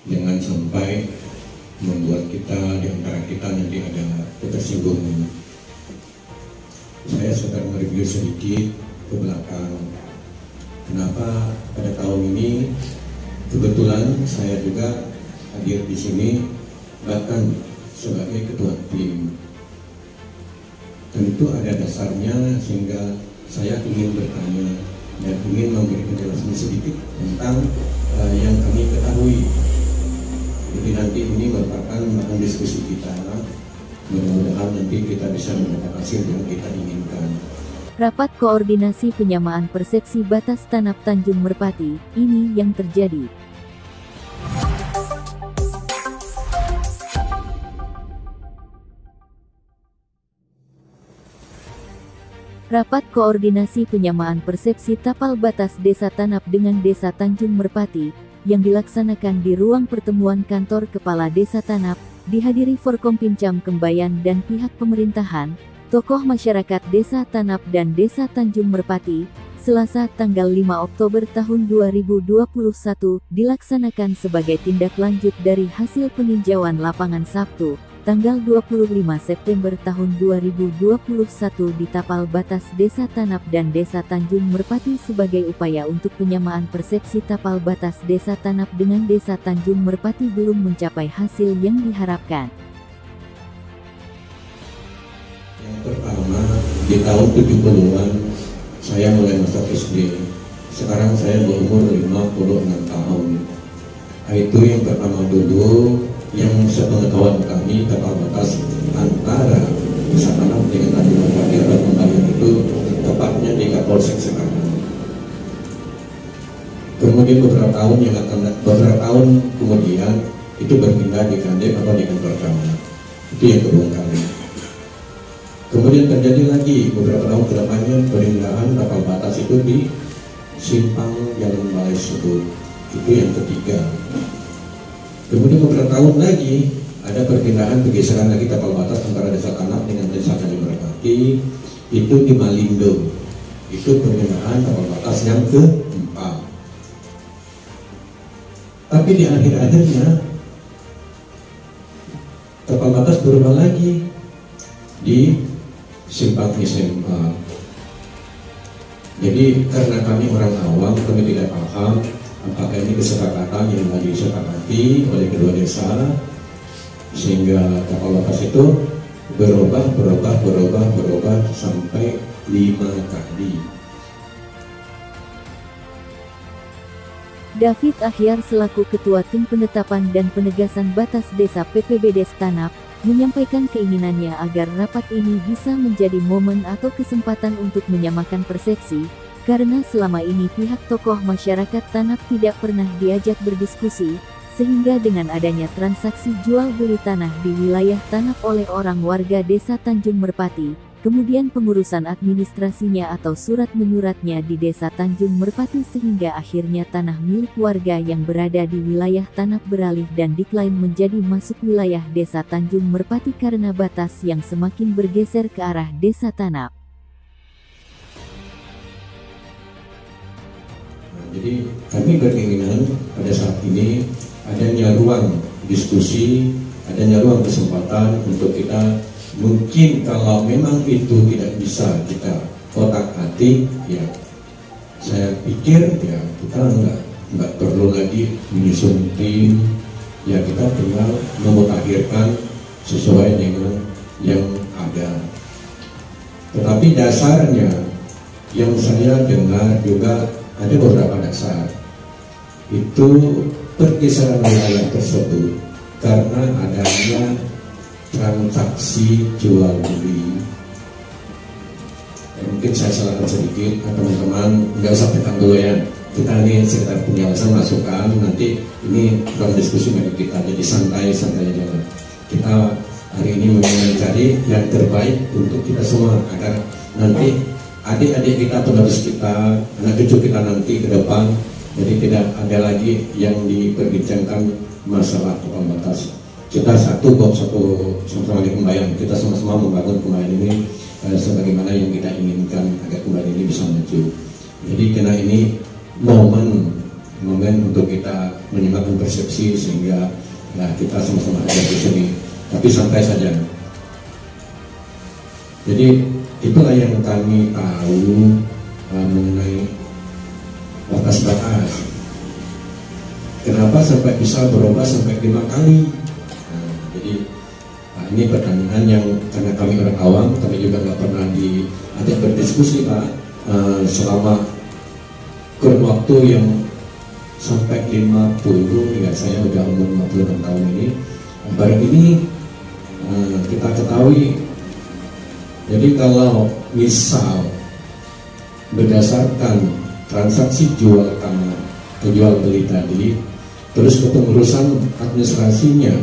jangan sampai membuat kita di antara kita nanti ada ketersinggungan. Saya sedang mereview sedikit ke belakang. Kenapa pada tahun ini kebetulan saya juga hadir di sini bahkan sebagai ketua tim. Tentu ada dasarnya sehingga saya ingin bertanya dan ingin memberi penjelasan sedikit tentang yang kami ketahui. Jadi nanti ini merupakan bahan diskusi kita. Mudah-mudahan nanti kita bisa mendapat hasil yang kita inginkan. Rapat koordinasi penyamaan persepsi batas tanap Tanjung Merpati, ini yang terjadi. Rapat koordinasi penyamaan persepsi tapal batas Desa Tanap dengan Desa Tanjung Merpati yang dilaksanakan di ruang pertemuan kantor Kepala Desa Tanap, dihadiri Forkompimcam Kembayan dan pihak pemerintahan, tokoh masyarakat Desa Tanap dan Desa Tanjung Merpati, Selasa tanggal 5 Oktober tahun 2021, dilaksanakan sebagai tindak lanjut dari hasil peninjauan lapangan Sabtu, tanggal 25 September tahun 2021 di tapal batas Desa Tanap dan Desa Tanjung Merpati sebagai upaya untuk penyamaan persepsi tapal batas Desa Tanap dengan Desa Tanjung Merpati belum mencapai hasil yang diharapkan. Yang pertama, di tahun 70-an saya mulai masuk SD. Sekarang saya berumur 56 tahun. Itu yang pertama dulu, yang sepengetahuan kami tapal batas antara Desa Tanap dengan Tanjung Merpati atau Kembayan itu tepatnya di Kapolsek sekarang. Kemudian beberapa tahun kemudian itu berpindah di Kandem atau di kantor camat. Itu yang kedua kali. Kemudian terjadi lagi beberapa tahun kedepannya pemindahan tapal batas itu di Simpang Jalan Balai Sebut. Itu yang ketiga. Kemudian beberapa tahun lagi ada perpindahan pergeseran lagi tapal batas antara Desa Tanap dengan Desa Tanjung Merpati, itu di Malindo. Itu perpindahan tapal batas yang keempat. Tapi di akhir-akhirnya tapal batas berubah lagi di Simpang SMA. Jadi karena kami orang awam, kami tidak paham apakah ini kesepakatan yang lagi disepakati oleh kedua desa, sehingga tapal batas itu berubah sampai 5 kali. David Ahyar selaku Ketua Tim Penetapan dan Penegasan Batas Desa PPBD Tanap, menyampaikan keinginannya agar rapat ini bisa menjadi momen atau kesempatan untuk menyamakan persepsi, karena selama ini pihak tokoh masyarakat Tanap tidak pernah diajak berdiskusi, sehingga dengan adanya transaksi jual beli tanah di wilayah Tanap oleh orang warga Desa Tanjung Merpati, kemudian pengurusan administrasinya atau surat menyuratnya di Desa Tanjung Merpati sehingga akhirnya tanah milik warga yang berada di wilayah Tanap beralih dan diklaim menjadi masuk wilayah Desa Tanjung Merpati karena batas yang semakin bergeser ke arah Desa Tanap. Jadi kami berkeinginan pada saat ini adanya ruang diskusi, adanya ruang kesempatan untuk kita, mungkin kalau memang itu tidak bisa kita otak-atik, ya saya pikir ya kita nggak perlu lagi menyusun tim, ya kita tinggal memutakhirkan sesuai dengan yang ada. Tetapi dasarnya yang saya dengar juga ada beberapa dasar. Itu pergeseran wilayah tersebut karena adanya transaksi jual beli. Mungkin saya salahkan sedikit, teman-teman nggak usah pegang dulu ya. Kita ini sekitar penjelasan masukan, nanti ini dalam diskusi bagi kita, jadi santai-santai aja. Kita hari ini mencari yang terbaik untuk kita semua agar nanti adik-adik kita, penerus kita, anak cucu kita nanti ke depan, jadi tidak ada lagi yang diperbincangkan masalah tapal batas. Kita sama-sama di Kembayan, kita sama-sama membangun Kembayan ini sebagaimana yang kita inginkan agar Kembayan ini bisa maju. Jadi karena ini momen momen untuk kita menyimakkan persepsi sehingga ya, kita sama-sama ada di sini. Tapi santai saja. Jadi itulah yang kami tahu mengenai batas-batas. Kenapa sampai bisa berubah sampai 5 kali? Jadi ini pertanyaan yang karena kami orang awam, kami juga nggak pernah diajak berdiskusi Pak selama kurun waktu yang sampai 50, ya saya udah umur 56 tahun ini. Baru ini kita ketahui, jadi kalau misal berdasarkan transaksi jual beli tadi, terus kepengurusan administrasinya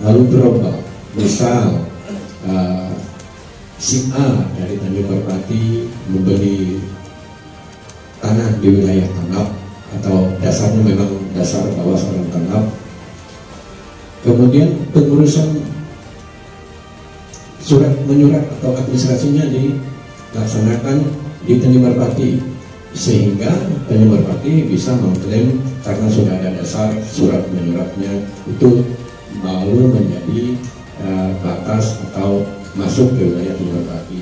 lalu berubah, misal si A dari Tanjung Merpati membeli tanah di wilayah Tanap, atau dasarnya memang dasar bawah seorang Tanap, kemudian pengurusan surat menyurat atau administrasinya dilaksanakan di Tanjung Merpati, sehingga Tanjung Merpati bisa mengklaim karena sudah ada dasar surat menyuratnya itu baru menjadi batas atau masuk ke wilayah Tanjung Merpati.